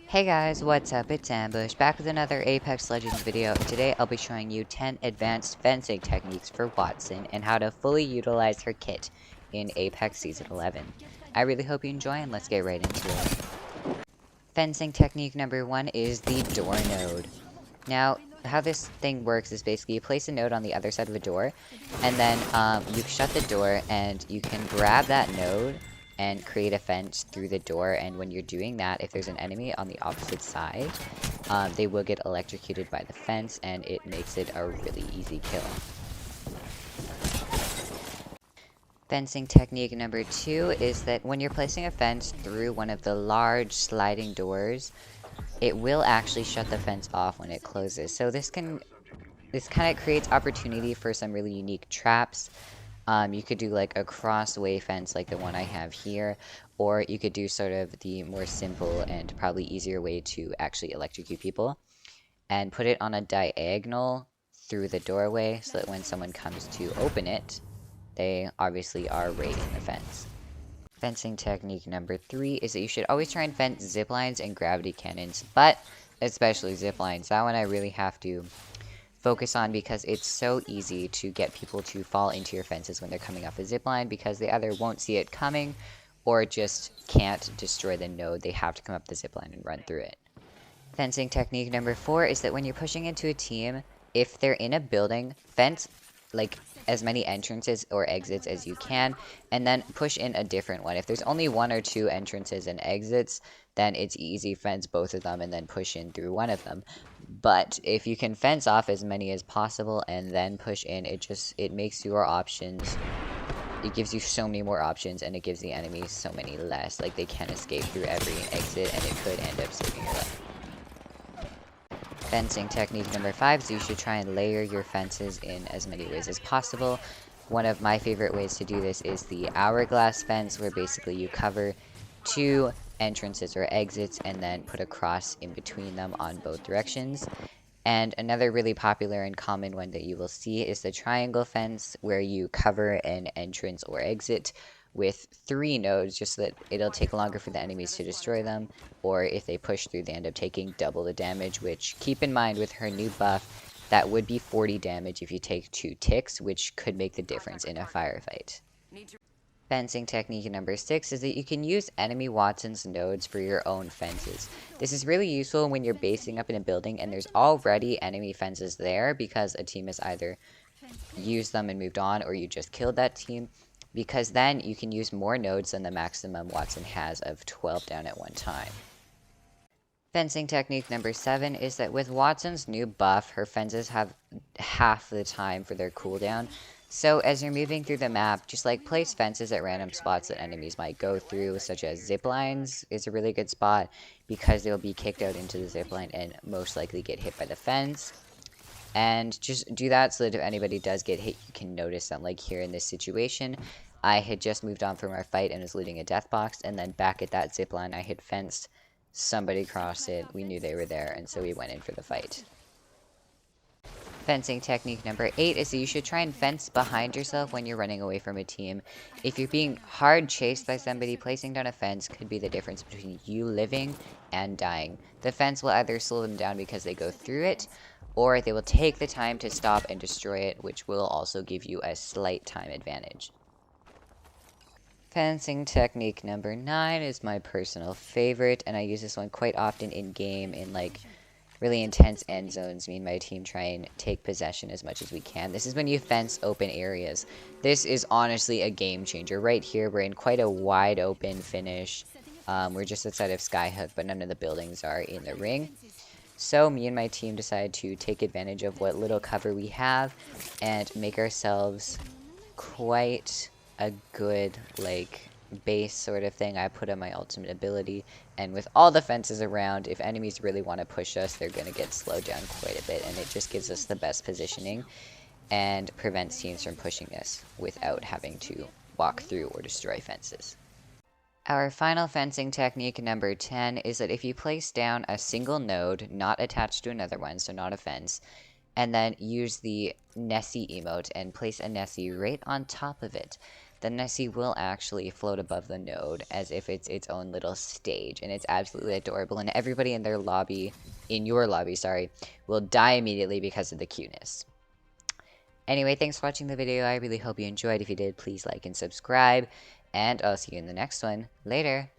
Hey guys, what's up? It's Ambush, back with another Apex Legends video, and today I'll be showing you 10 advanced fencing techniques for Wattson and how to fully utilize her kit in Apex Season 11. I really hope you enjoy, and let's get right into it. Fencing technique number 1 is the door node. Now, how this thing works is basically you place a node on the other side of a door, and then you shut the door, and you can grab that node and create a fence through the door. And when you're doing that, if there's an enemy on the opposite side, they will get electrocuted by the fence, and it makes it a really easy kill. Fencing technique number 2 is that when you're placing a fence through one of the large sliding doors, it will actually shut the fence off when it closes. So this kind of creates opportunity for some really unique traps. You could do like a crossway fence like the one I have here, or you could do sort of the more simple and probably easier way to actually electrocute people and put it on a diagonal through the doorway so that when someone comes to open it, they obviously are right in the fence. Fencing technique number 3 is that you should always try and fence zip lines and gravity cannons, but especially zip lines. That one I really have to focus on because it's so easy to get people to fall into your fences when they're coming off a zip line because they either won't see it coming or just can't destroy the node. They have to come up the zip line and run through it. Fencing technique number 4 is that when you're pushing into a team, if they're in a building, fence like as many entrances or exits as you can, and then push in a different one. If there's only 1 or 2 entrances and exits, then it's easy, fence both of them and then push in through one of them. But if you can fence off as many as possible and then push in, it makes your options, it gives you so many more options, and it gives the enemy so many less. Like, they can't escape through every exit, and it could end up saving your life. Fencing technique number 5 is you should try and layer your fences in as many ways as possible. One of my favorite ways to do this is the hourglass fence, where basically you cover 2 entrances or exits and then put a cross in between them on both directions. And another really popular and common one that you will see is the triangle fence, where you cover an entrance or exit with 3 nodes just so that it'll take longer for the enemies to destroy them, or if they push through they end up taking double the damage, which, keep in mind, with her new buff, that would be 40 damage if you take 2 ticks, which could make the difference in a firefight. Fencing technique number 6 is that you can use enemy Wattson's nodes for your own fences. This is really useful when you're basing up in a building and there's already enemy fences there because a team has either used them and moved on, or you just killed that team, because then you can use more nodes than the maximum Wattson has of 12 down at one time. Fencing technique number 7 is that with Wattson's new buff, her fences have half the time for their cooldown. So as you're moving through the map, just like place fences at random spots that enemies might go through, such as zip lines is a really good spot because they'll be kicked out into the zip line and most likely get hit by the fence. And just do that so that if anybody does get hit, you can notice them. Like here in this situation, I had just moved on from our fight and was looting a death box, and then back at that zip line I had fenced. Somebody crossed it, we knew they were there, and so we went in for the fight. Fencing technique number 8 is that you should try and fence behind yourself when you're running away from a team. If you're being hard chased by somebody, placing down a fence could be the difference between you living and dying. The fence will either slow them down because they go through it, or they will take the time to stop and destroy it, which will also give you a slight time advantage. Fencing technique number 9 is my personal favorite, and I use this one quite often in game in like really intense end zones. Me and my team try and take possession as much as we can. This is when you fence open areas. This is honestly a game changer. Right here, we're in quite a wide open finish. We're just outside of Skyhook, but none of the buildings are in the ring. So me and my team decided to take advantage of what little cover we have and make ourselves quite a good, like, base sort of thing. I put on my ultimate ability, and with all the fences around, if enemies really want to push us, they're going to get slowed down quite a bit, and it just gives us the best positioning and prevents teams from pushing us without having to walk through or destroy fences. Our final fencing technique, number 10, is that if you place down a single node not attached to another one, so not a fence, and then use the Nessie emote and place a Nessie right on top of it, the Nessie will actually float above the node as if it's its own little stage, and it's absolutely adorable, and everybody in your lobby, sorry, will die immediately because of the cuteness. Anyway, thanks for watching the video. I really hope you enjoyed. If you did, please like and subscribe, and I'll see you in the next one. Later!